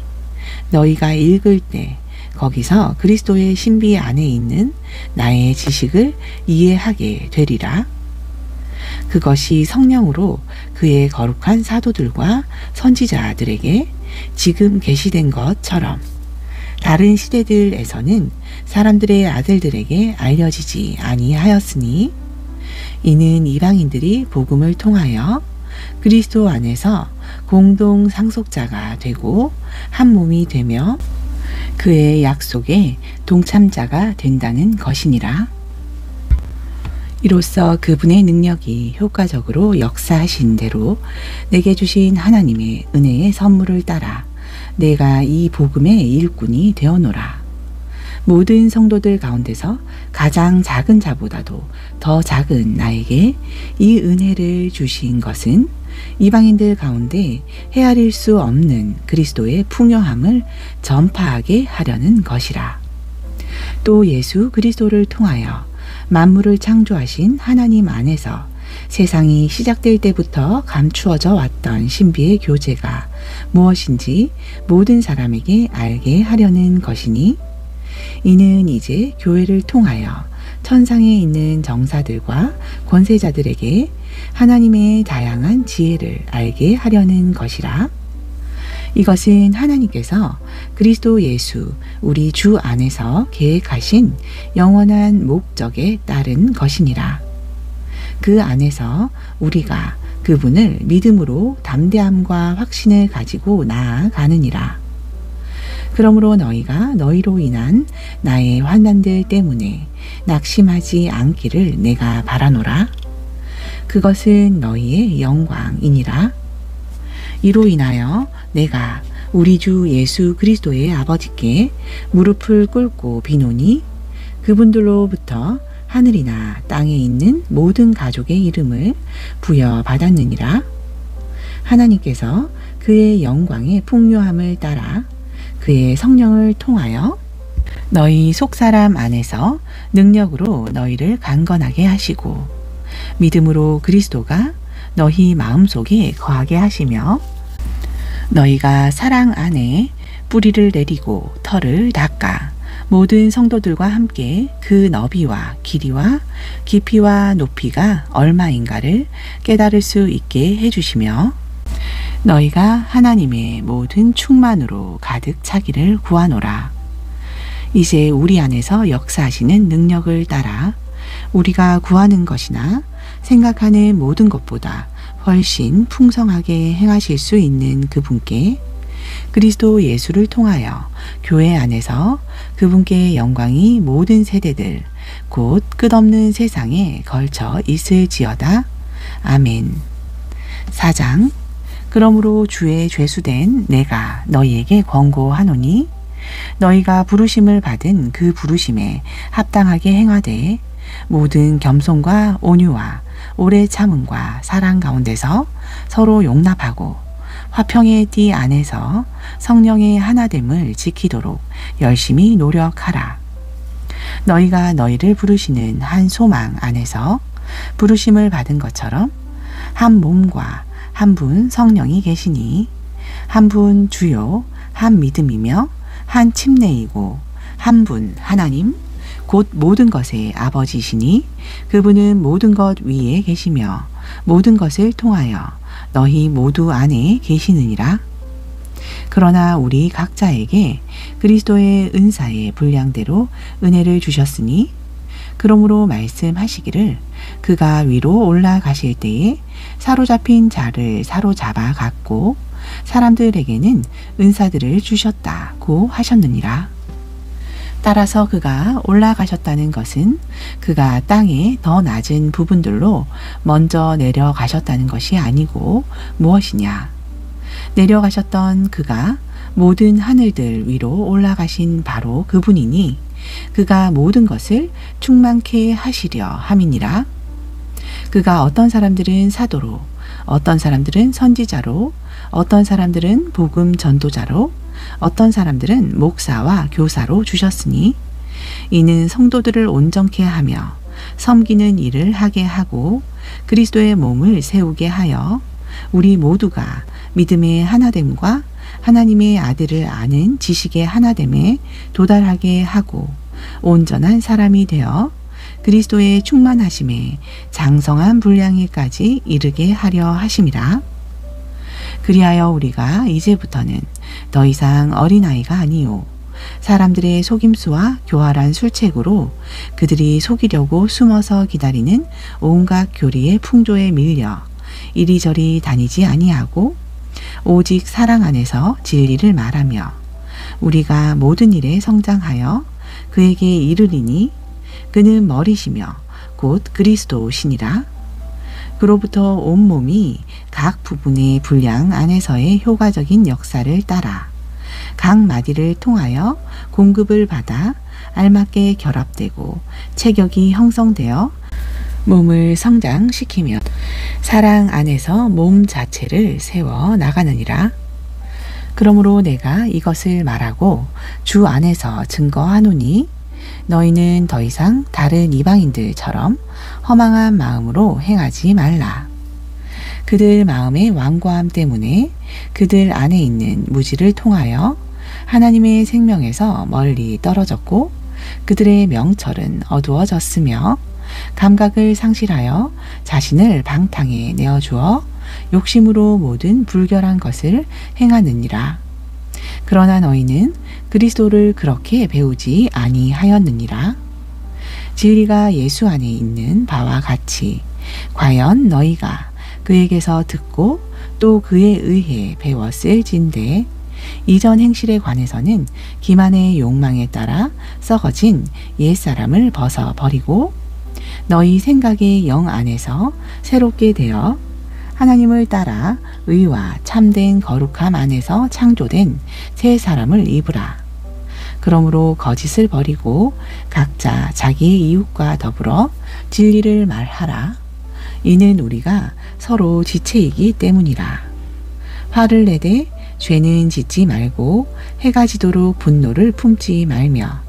너희가 읽을 때 거기서 그리스도의 신비 안에 있는 나의 지식을 이해하게 되리라. 그것이 성령으로 그의 거룩한 사도들과 선지자들에게 지금 계시된 것처럼 다른 시대들에서는 사람들의 아들들에게 알려지지 아니하였으니 이는 이방인들이 복음을 통하여 그리스도 안에서 공동 상속자가 되고 한 몸이 되며 그의 약속에 동참자가 된다는 것이니라. 이로써 그분의 능력이 효과적으로 역사하신 대로 내게 주신 하나님의 은혜의 선물을 따라 내가 이 복음의 일꾼이 되어노라. 모든 성도들 가운데서 가장 작은 자보다도 더 작은 나에게 이 은혜를 주신 것은 이방인들 가운데 헤아릴 수 없는 그리스도의 풍요함을 전파하게 하려는 것이라. 또 예수 그리스도를 통하여 만물을 창조하신 하나님 안에서 세상이 시작될 때부터 감추어져 왔던 신비의 교제가 무엇인지 모든 사람에게 알게 하려는 것이니, 이는 이제 교회를 통하여 천상에 있는 정사들과 권세자들에게 하나님의 다양한 지혜를 알게 하려는 것이라. 이것은 하나님께서 그리스도 예수 우리 주 안에서 계획하신 영원한 목적에 따른 것이니라. 그 안에서 우리가 그분을 믿음으로 담대함과 확신을 가지고 나아가느니라. 그러므로 너희가 너희로 인한 나의 환난들 때문에 낙심하지 않기를 내가 바라노라. 그것은 너희의 영광이니라. 이로 인하여 내가 우리 주 예수 그리스도의 아버지께 무릎을 꿇고 비노니, 그분들로부터 하늘이나 땅에 있는 모든 가족의 이름을 부여받았느니라. 하나님께서 그의 영광의 풍요함을 따라 그의 성령을 통하여 너희 속사람 안에서 능력으로 너희를 강건하게 하시고, 믿음으로 그리스도가 너희 마음속에 거하게 하시며, 너희가 사랑 안에 뿌리를 내리고 털을 닦아 모든 성도들과 함께 그 너비와 길이와 깊이와 높이가 얼마인가를 깨달을 수 있게 해주시며, 너희가 하나님의 모든 충만으로 가득 차기를 구하노라. 이제 우리 안에서 역사하시는 능력을 따라 우리가 구하는 것이나 생각하는 모든 것보다 훨씬 풍성하게 행하실 수 있는 그분께, 그리스도 예수를 통하여 교회 안에서 그분께 영광이 모든 세대들 곧 끝없는 세상에 걸쳐 있을지어다. 아멘. 4장. 그러므로 주의 죄수된 내가 너희에게 권고하노니, 너희가 부르심을 받은 그 부르심에 합당하게 행하되 모든 겸손과 온유와 오래 참음과 사랑 가운데서 서로 용납하고 화평의 띠 안에서 성령의 하나됨을 지키도록 열심히 노력하라. 너희가 너희를 부르시는 한 소망 안에서 부르심을 받은 것처럼 한 몸과 한 분 성령이 계시니, 한 분 주요, 한 믿음이며 한 침례이고, 한 분 하나님 곧 모든 것의 아버지시니, 그분은 모든 것 위에 계시며 모든 것을 통하여 너희 모두 안에 계시느니라. 그러나 우리 각자에게 그리스도의 은사의 분량대로 은혜를 주셨으니, 그러므로 말씀하시기를 그가 위로 올라가실 때에 사로잡힌 자를 사로잡아 갔고 사람들에게는 은사들을 주셨다고 하셨느니라. 따라서 그가 올라가셨다는 것은 그가 땅의 더 낮은 부분들로 먼저 내려가셨다는 것이 아니고 무엇이냐. 내려가셨던 그가 모든 하늘들 위로 올라가신 바로 그분이니, 그가 모든 것을 충만케 하시려 함이니라. 그가 어떤 사람들은 사도로, 어떤 사람들은 선지자로, 어떤 사람들은 복음 전도자로, 어떤 사람들은 목사와 교사로 주셨으니, 이는 성도들을 온전케 하며 섬기는 일을 하게 하고 그리스도의 몸을 세우게 하여 우리 모두가 믿음의 하나됨과 하나님의 아들을 아는 지식의 하나됨에 도달하게 하고 온전한 사람이 되어 그리스도의 충만하심에 장성한 분량에까지 이르게 하려 하심이라. 그리하여 우리가 이제부터는 더 이상 어린아이가 아니요 사람들의 속임수와 교활한 술책으로 그들이 속이려고 숨어서 기다리는 온갖 교리의 풍조에 밀려 이리저리 다니지 아니하고 오직 사랑 안에서 진리를 말하며 우리가 모든 일에 성장하여 그에게 이르리니, 그는 머리시며 곧 그리스도시니라. 그로부터 온몸이 각 부분의 분량 안에서의 효과적인 역사를 따라 각 마디를 통하여 공급을 받아 알맞게 결합되고 체격이 형성되어 몸을 성장시키며 사랑 안에서 몸 자체를 세워 나가느니라. 그러므로 내가 이것을 말하고 주 안에서 증거하노니 너희는 더 이상 다른 이방인들처럼 허망한 마음으로 행하지 말라. 그들 마음의 완고함 때문에 그들 안에 있는 무지를 통하여 하나님의 생명에서 멀리 떨어졌고 그들의 명철은 어두워졌으며 감각을 상실하여 자신을 방탕에 내어주어 욕심으로 모든 불결한 것을 행하느니라. 그러나 너희는 그리스도를 그렇게 배우지 아니하였느니라. 진리가 예수 안에 있는 바와 같이 과연 너희가 그에게서 듣고 또 그에 의해 배웠을진데 이전 행실에 관해서는 기만의 욕망에 따라 썩어진 옛사람을 벗어버리고 너희 생각의 영 안에서 새롭게 되어 하나님을 따라 의와 참된 거룩함 안에서 창조된 새 사람을 입으라. 그러므로 거짓을 버리고 각자 자기의 이웃과 더불어 진리를 말하라. 이는 우리가 서로 지체이기 때문이라. 화를 내되 죄는 짓지 말고 해가 지도록 분노를 품지 말며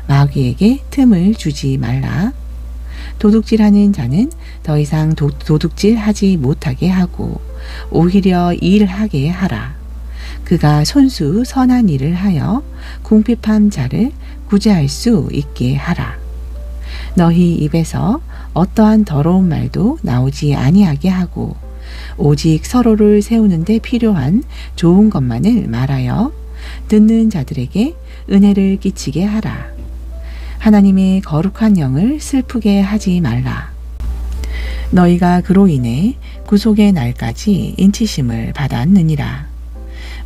마귀에게 틈을 주지 말라. 도둑질하는 자는 더 이상 도둑질하지 못하게 하고 오히려 일하게 하라. 그가 손수 선한 일을 하여 궁핍한 자를 구제할 수 있게 하라. 너희 입에서 어떠한 더러운 말도 나오지 아니하게 하고 오직 서로를 세우는 데 필요한 좋은 것만을 말하여 듣는 자들에게 은혜를 끼치게 하라. 하나님의 거룩한 영을 슬프게 하지 말라. 너희가 그로 인해 구속의 날까지 인치심을 받았느니라.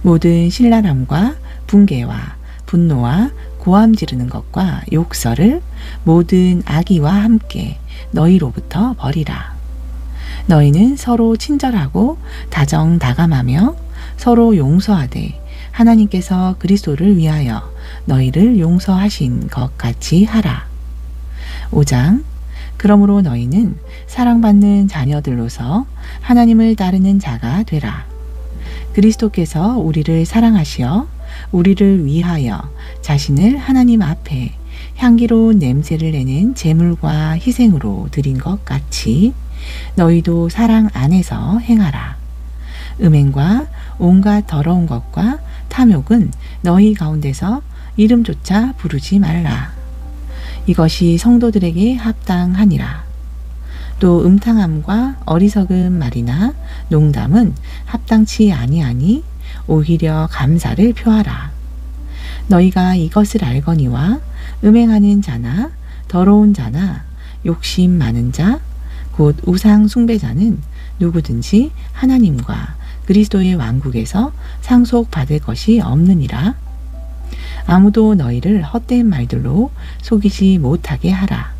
모든 신랄함과 분개와 분노와 고함 지르는 것과 욕설을 모든 악의와 함께 너희로부터 버리라. 너희는 서로 친절하고 다정다감하며 서로 용서하되 하나님께서 그리스도를 위하여 너희를 용서하신 것 같이 하라. 5장. 그러므로 너희는 사랑받는 자녀들로서 하나님을 따르는 자가 되라. 그리스도께서 우리를 사랑하시어 우리를 위하여 자신을 하나님 앞에 향기로운 냄새를 내는 제물과 희생으로 드린 것 같이 너희도 사랑 안에서 행하라. 음행과 온갖 더러운 것과 탐욕은 너희 가운데서 이름조차 부르지 말라. 이것이 성도들에게 합당하니라. 또 음탕함과 어리석은 말이나 농담은 합당치 아니하니 오히려 감사를 표하라. 너희가 이것을 알거니와 음행하는 자나 더러운 자나 욕심 많은 자 곧 우상 숭배자는 누구든지 하나님과 그리스도의 왕국에서 상속받을 것이 없느니라. 아무도 너희를 헛된 말들로 속이지 못하게 하라.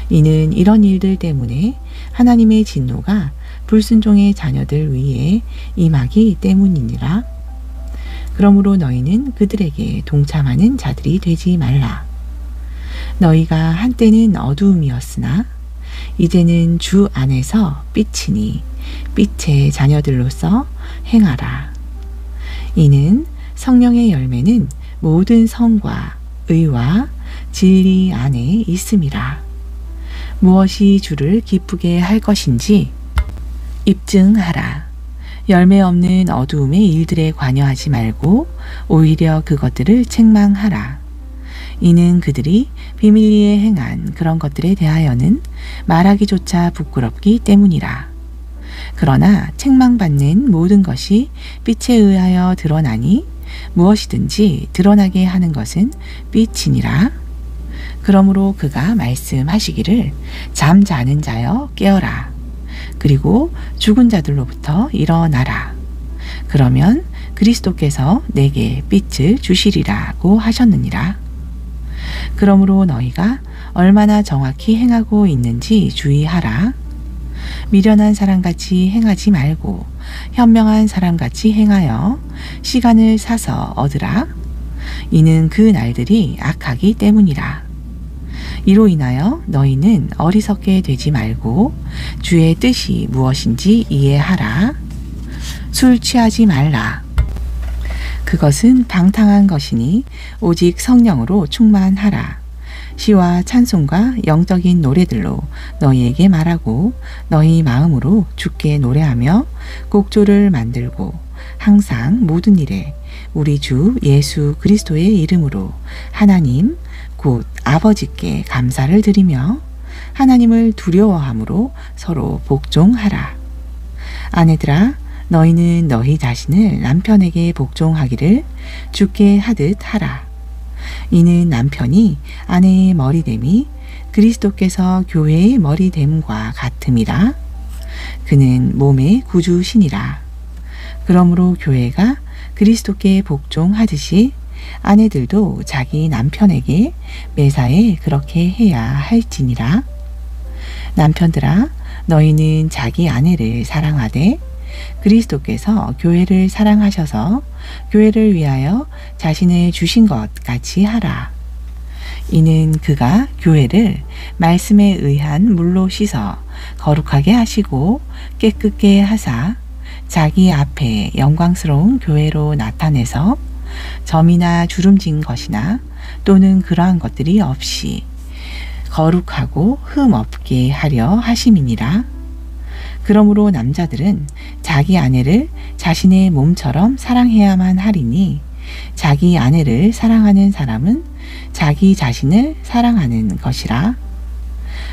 이는 이런 일들 때문에 하나님의 진노가 불순종의 자녀들 위에 임하기 때문이니라. 그러므로 너희는 그들에게 동참하는 자들이 되지 말라. 너희가 한때는 어두움이었으나 이제는 주 안에서 빛이니 빛의 자녀들로서 행하라. 이는 성령의 열매는 모든 성과 의와 진리 안에 있음이라. 무엇이 주를 기쁘게 할 것인지 입증하라. 열매 없는 어두움의 일들에 관여하지 말고 오히려 그것들을 책망하라. 이는 그들이 비밀리에 행한 그런 것들에 대하여는 말하기조차 부끄럽기 때문이라. 그러나 책망받는 모든 것이 빛에 의하여 드러나니 무엇이든지 드러나게 하는 것은 빛이니라. 그러므로 그가 말씀하시기를 잠자는 자여 깨어라. 그리고 죽은 자들로부터 일어나라. 그러면 그리스도께서 내게 빛을 주시리라고 하셨느니라. 그러므로 너희가 얼마나 정확히 행하고 있는지 주의하라. 미련한 사람같이 행하지 말고 현명한 사람같이 행하여 시간을 사서 얻으라. 이는 그 날들이 악하기 때문이라. 이로 인하여 너희는 어리석게 되지 말고 주의 뜻이 무엇인지 이해하라. 술 취하지 말라. 그것은 방탕한 것이니 오직 성령으로 충만하라. 시와 찬송과 영적인 노래들로 너희에게 말하고 너희 마음으로 주께 노래하며 곡조를 만들고 항상 모든 일에 우리 주 예수 그리스도의 이름으로 하나님 곧 아버지께 감사를 드리며 하나님을 두려워함으로 서로 복종하라. 아내들아, 너희는 너희 자신을 남편에게 복종하기를 주께 하듯 하라. 이는 남편이 아내의 머리됨이 그리스도께서 교회의 머리됨과 같음이라. 그는 몸의 구주시니라. 그러므로 교회가 그리스도께 복종하듯이 아내들도 자기 남편에게 매사에 그렇게 해야 할지니라. 남편들아, 너희는 자기 아내를 사랑하되 그리스도께서 교회를 사랑하셔서 교회를 위하여 자신을 주신 것 같이 하라. 이는 그가 교회를 말씀에 의한 물로 씻어 거룩하게 하시고 깨끗게 하사 자기 앞에 영광스러운 교회로 나타내서 점이나 주름진 것이나 또는 그러한 것들이 없이 거룩하고 흠 없게 하려 하심이니라. 그러므로 남자들은 자기 아내를 자신의 몸처럼 사랑해야만 하리니 자기 아내를 사랑하는 사람은 자기 자신을 사랑하는 것이라.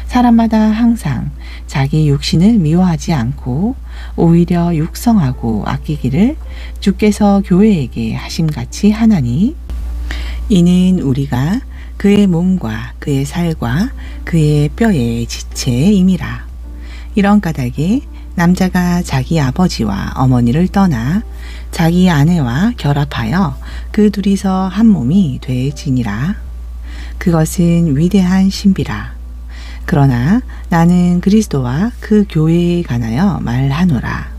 사람마다 항상 자기 육신을 미워하지 않고 오히려 육성하고 아끼기를 주께서 교회에게 하심같이 하나니, 이는 우리가 그의 몸과 그의 살과 그의 뼈의 지체임이라. 이런 까닭에 남자가 자기 아버지와 어머니를 떠나 자기 아내와 결합하여 그 둘이서 한 몸이 되지니라. 그것은 위대한 신비라. 그러나 나는 그리스도와 그 교회에 관하여 말하노라.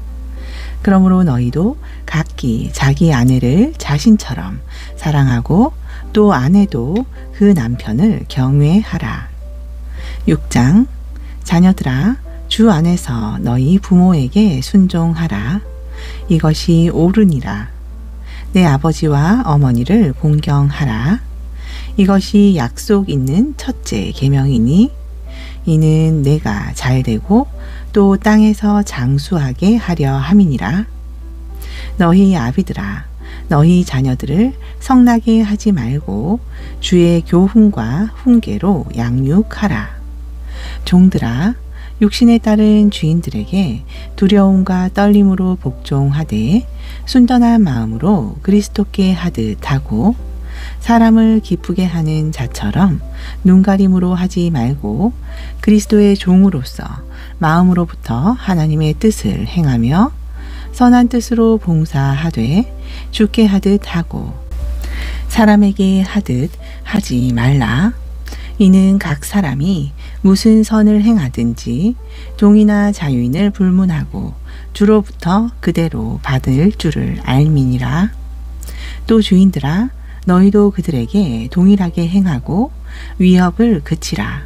그러므로 너희도 각기 자기 아내를 자신처럼 사랑하고 또 아내도 그 남편을 경외하라. 6장. 자녀들아, 주 안에서 너희 부모에게 순종하라. 이것이 옳으니라. 내 아버지와 어머니를 공경하라. 이것이 약속 있는 첫째 계명이니 이는 내가 잘되고 또 땅에서 장수하게 하려 함이니라. 너희 아비들아, 너희 자녀들을 성나게 하지 말고 주의 교훈과 훈계로 양육하라. 종들아, 육신에 따른 주인들에게 두려움과 떨림으로 복종하되 순전한 마음으로 그리스도께 하듯 하고 사람을 기쁘게 하는 자처럼 눈가림으로 하지 말고 그리스도의 종으로서 마음으로부터 하나님의 뜻을 행하며 선한 뜻으로 봉사하되 주께 하듯 하고 사람에게 하듯 하지 말라. 이는 각 사람이 무슨 선을 행하든지 종이나 자유인을 불문하고 주로부터 그대로 받을 줄을 알미니라. 또 주인들아, 너희도 그들에게 동일하게 행하고 위협을 그치라.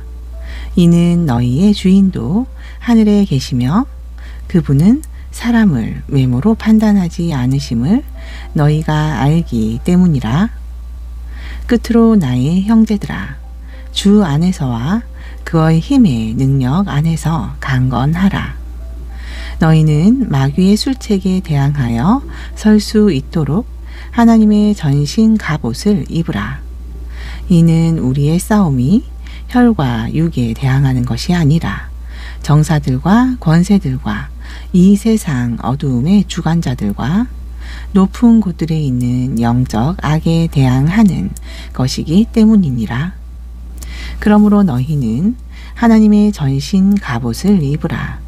이는 너희의 주인도 하늘에 계시며 그분은 사람을 외모로 판단하지 않으심을 너희가 알기 때문이라. 끝으로 나의 형제들아, 주 안에서와 그의 힘의 능력 안에서 강건하라. 너희는 마귀의 술책에 대항하여 설 수 있도록 하나님의 전신 갑옷을 입으라. 이는 우리의 싸움이 혈과 육에 대항하는 것이 아니라 정사들과 권세들과 이 세상 어두움의 주관자들과 높은 곳들에 있는 영적 악에 대항하는 것이기 때문이니라. 그러므로 너희는 하나님의 전신 갑옷을 입으라.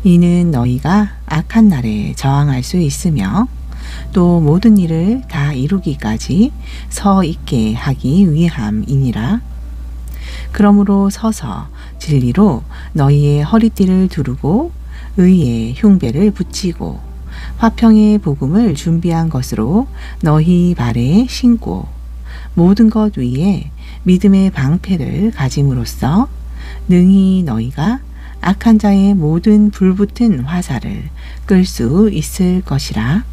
이는 너희가 악한 날에 저항할 수 있으며 또 모든 일을 다 이루기까지 서 있게 하기 위함이니라. 그러므로 서서 진리로 너희의 허리띠를 두르고 의의 흉배를 붙이고 화평의 복음을 준비한 것으로 너희 발에 신고 모든 것 위에 믿음의 방패를 가짐으로써 능히 너희가 악한 자의 모든 불붙은 화살을 끌 수 있을 것이라.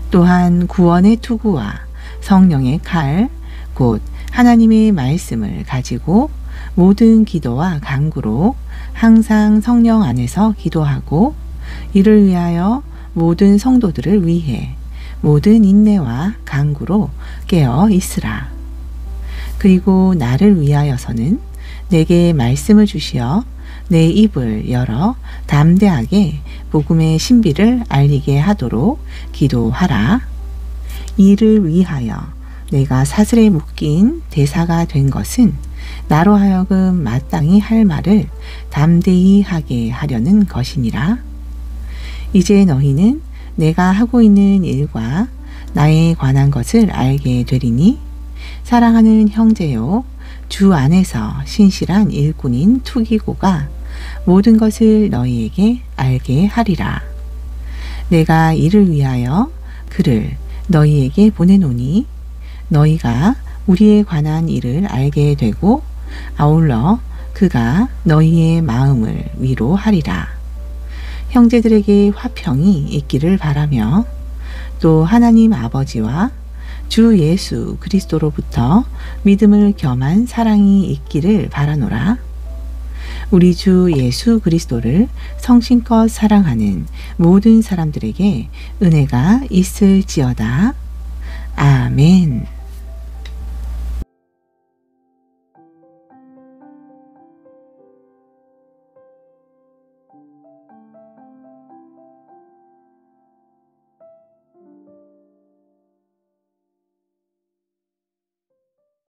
또한 구원의 투구와 성령의 칼, 곧 하나님의 말씀을 가지고 모든 기도와 간구로 항상 성령 안에서 기도하고, 이를 위하여 모든 성도들을 위해 모든 인내와 간구로 깨어 있으라. 그리고 나를 위하여서는 내게 말씀을 주시어 내 입을 열어 담대하게 복음의 신비를 알리게 하도록 기도하라. 이를 위하여 내가 사슬에 묶인 대사가 된 것은 나로 하여금 마땅히 할 말을 담대히 하게 하려는 것이니라. 이제 너희는 내가 하고 있는 일과 나에 관한 것을 알게 되리니, 사랑하는 형제요, 주 안에서 신실한 일꾼인 투기고가 모든 것을 너희에게 알게 하리라. 내가 이를 위하여 그를 너희에게 보내노니, 너희가 우리에 관한 일을 알게 되고 아울러 그가 너희의 마음을 위로하리라. 형제들에게 화평이 있기를 바라며, 또 하나님 아버지와 주 예수 그리스도로부터 믿음을 겸한 사랑이 있기를 바라노라. 우리 주 예수 그리스도를 성심껏 사랑하는 모든 사람들에게 은혜가 있을지어다. 아멘.